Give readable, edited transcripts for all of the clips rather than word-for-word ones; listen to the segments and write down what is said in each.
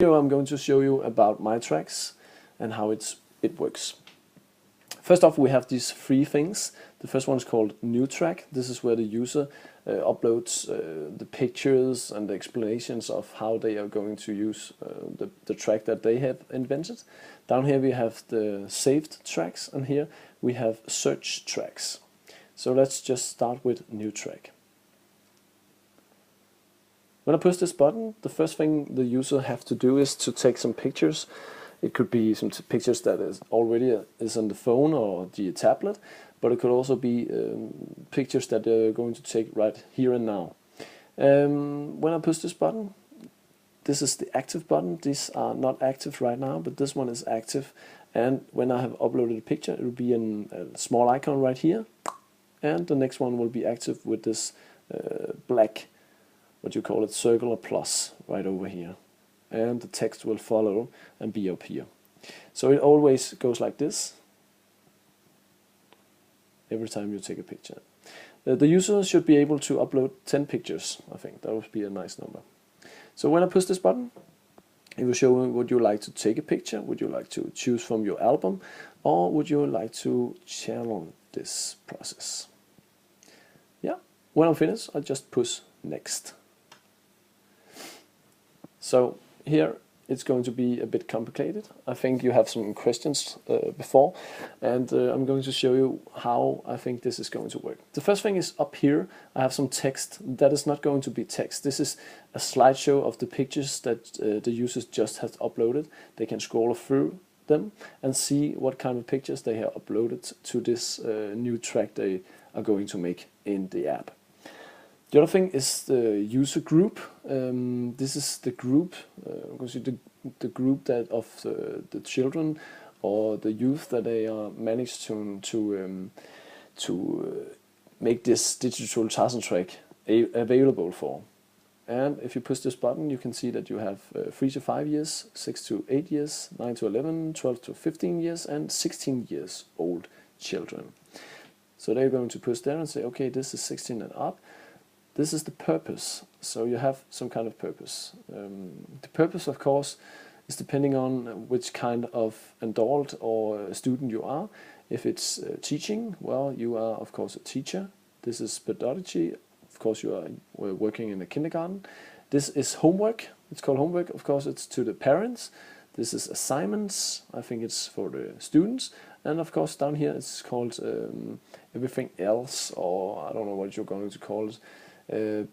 Here I'm going to show you about MyTracks and how it works. First off, we have these three things. The first one is called New Track. This is where the user uploads the pictures and the explanations of how they are going to use the track that they have invented. Down here we have the saved tracks, and here we have search tracks. So let's just start with New Track. When I push this button, the first thing the user have to do is to take some pictures. It could be some pictures that is already is on the phone or the tablet, but it could also be pictures that they're going to take right here and now. When I push this button, this is the active button. These are not active right now, but this one is active. And when I have uploaded a picture, it will be a small icon right here, and the next one will be active with this black, what you call it, circle or plus right over here. And the text will follow and be up here. So it always goes like this every time you take a picture. The user should be able to upload 10 pictures. I think that would be a nice number. So when I push this button, it will show you, would you like to take a picture, would you like to choose from your album, or would you like to channel this process. Yeah, when I'm finished, I just push next. So here it's going to be a bit complicated. I think you have some questions before, and I'm going to show you how I think this is going to work. The first thing is up here I have some text. That is not going to be text. This is a slideshow of the pictures that the users just have uploaded. They can scroll through them and see what kind of pictures they have uploaded to this new track they are going to make in the app. The other thing is the user group. This is the group, the group that of the children or the youth that they are managed to make this digital Tarzan track available for. And if you push this button, you can see that you have 3 to 5 years, 6 to 8 years, 9 to 11, 12 to 15 years, and 16 years old children. So they're going to push there and say, okay, this is 16 and up. This is the purpose, so you have some kind of purpose. The purpose, of course, is depending on which kind of adult or student you are. If it's teaching, well, you are, of course, a teacher. This is pedagogy. Of course, you are working in a kindergarten. This is homework. It's called homework. Of course, it's to the parents. This is assignments. I think it's for the students. And, of course, down here it's called everything else, or I don't know what you're going to call it.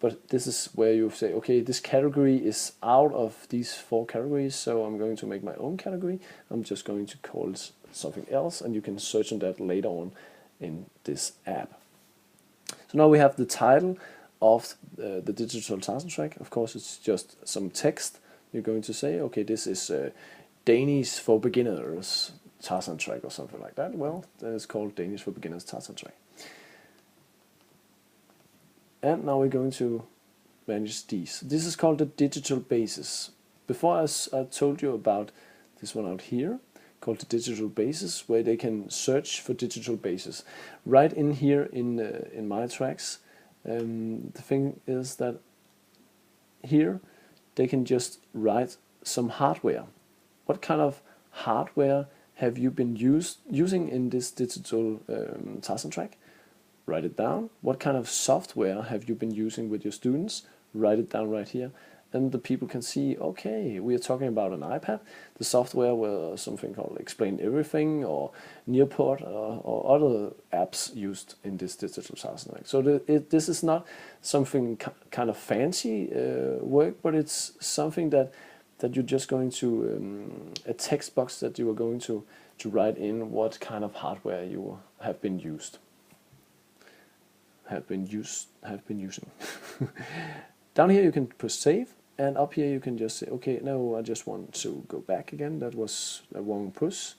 But this is where you say, okay, this category is out of these 4 categories, so I'm going to make my own category. I'm just going to call it something else, and you can search on that later on in this app. So now we have the title of the digital Tarzan track. Of course, it's just some text. You're going to say, okay, this is Danish for Beginners Tarzan track or something like that. Well, that is called Danish for Beginners Tarzan track. And now we're going to manage these. This is called the digital basis. Before I told you about this one out here, called the digital basis, where they can search for digital basis. Right in here in MyTracks, the thing is that here they can just write some hardware. What kind of hardware have you been using in this digital Tarzan track? Write it down. What kind of software have you been using with your students? Write it down right here. And the people can see, okay, we are talking about an iPad. The software will something called Explain Everything or Nearport or other apps used in this digital Tarzan track. So this is not something kind of fancy work, but it's something that you're just going to, a text box that you are going to write in what kind of hardware you have been using. Down here you can press save, and up here you can just say, okay, no, I just want to go back again. That was a wrong push.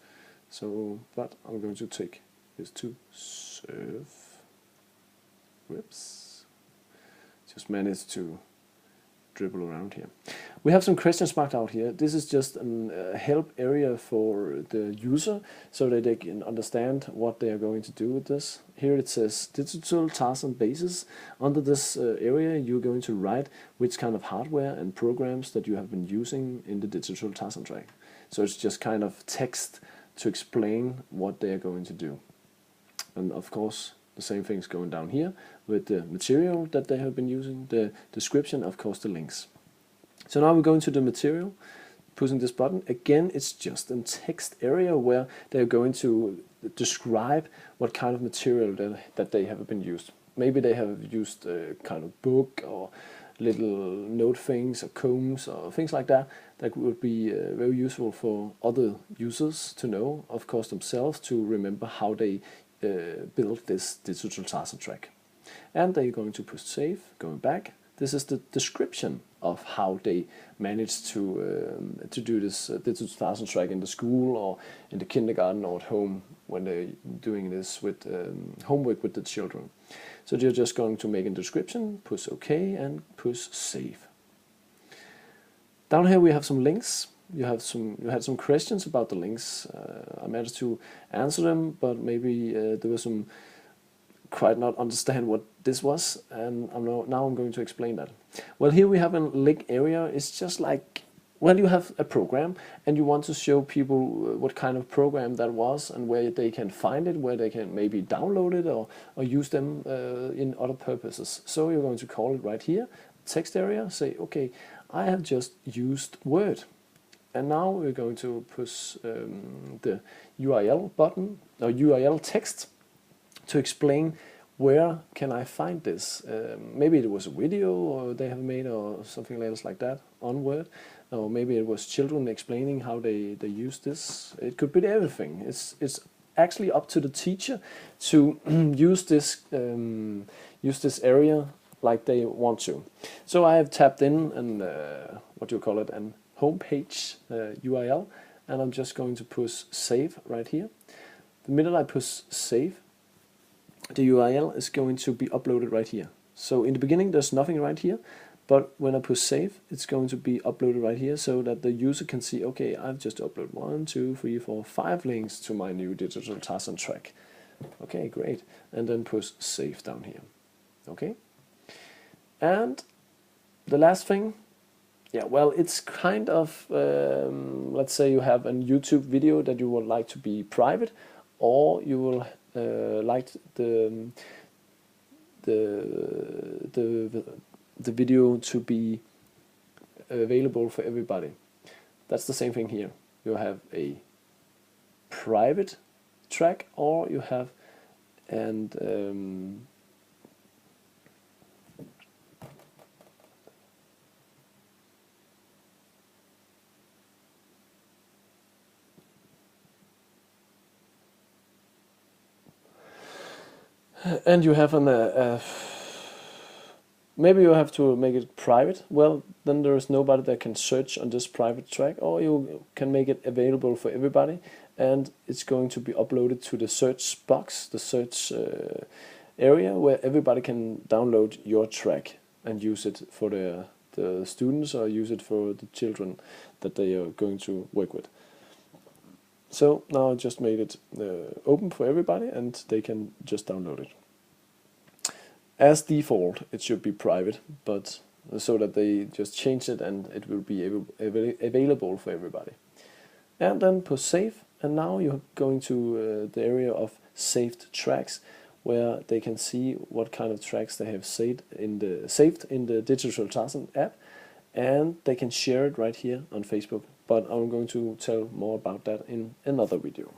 So, but I'm going to take this to serve. Whoops. Just managed to dribble around here. We have some questions marked out here. This is just a help area for the user so that they can understand what they are going to do with this. Here it says digital Tarzan basis. Under this area you're going to write which kind of hardware and programs that you have been using in the digital Tarzan track. So it's just kind of text to explain what they are going to do. And of course the same thing is going down here with the material that they have been using, the description, of course the links. So now we're going to the material, pushing this button. Again, it's just a text area where they're going to describe what kind of material that they have been used. Maybe they have used a kind of book or little note things or combs or things like that that would be very useful for other users to know, of course themselves, to remember how they build this digital Tarzan track. And they're going to push save, going back. This is the description of how they managed to do this digital Tarzan track in the school or in the kindergarten or at home when they're doing this with homework with the children. So you're just going to make a description, push OK, and push save. Down here we have some links. You had some questions about the links. I managed to answer them, but maybe there was some quite not understand what this was, and now I'm going to explain that. Well, here we have a link area. It's just like, well, you have a program and you want to show people what kind of program that was and where they can find it, where they can maybe download it or use them in other purposes. So you're going to call it right here, text area, say, okay, I have just used Word. And now we're going to push the URL button, or URL text, to explain where can I find this. Maybe it was a video or they have made or something else like that on Word, or maybe it was children explaining how they use this. It could be everything. It's actually up to the teacher to use this area like they want to. So I have tapped in and what do you call it, an homepage URL, and I'm just going to push save right here. The minute I push save, the URL is going to be uploaded right here. So in the beginning there's nothing right here, but when I push save, it's going to be uploaded right here so that the user can see, okay, I've just uploaded 1, 2, 3, 4, 5 links to my new digital Tarzan track. Okay, great. And then push save down here. Okay. And the last thing, yeah, well, it's kind of, let's say you have a YouTube video that you would like to be private, or you will like the video to be available for everybody. That's the same thing here. You have a private track, or you have and you have maybe you have to make it private. Well, then there is nobody that can search on this private track, or you can make it available for everybody, and it's going to be uploaded to the search box, the search area, where everybody can download your track and use it for the students, or use it for the children that they are going to work with. So now I just made it open for everybody, and they can just download it. As default, it should be private, but so that they just change it and it will be available for everybody. And then push save, and now you're going to the area of saved tracks, where they can see what kind of tracks they have saved in the Digital Tarzan app, and they can share it right here on Facebook. But I'm going to tell more about that in another video.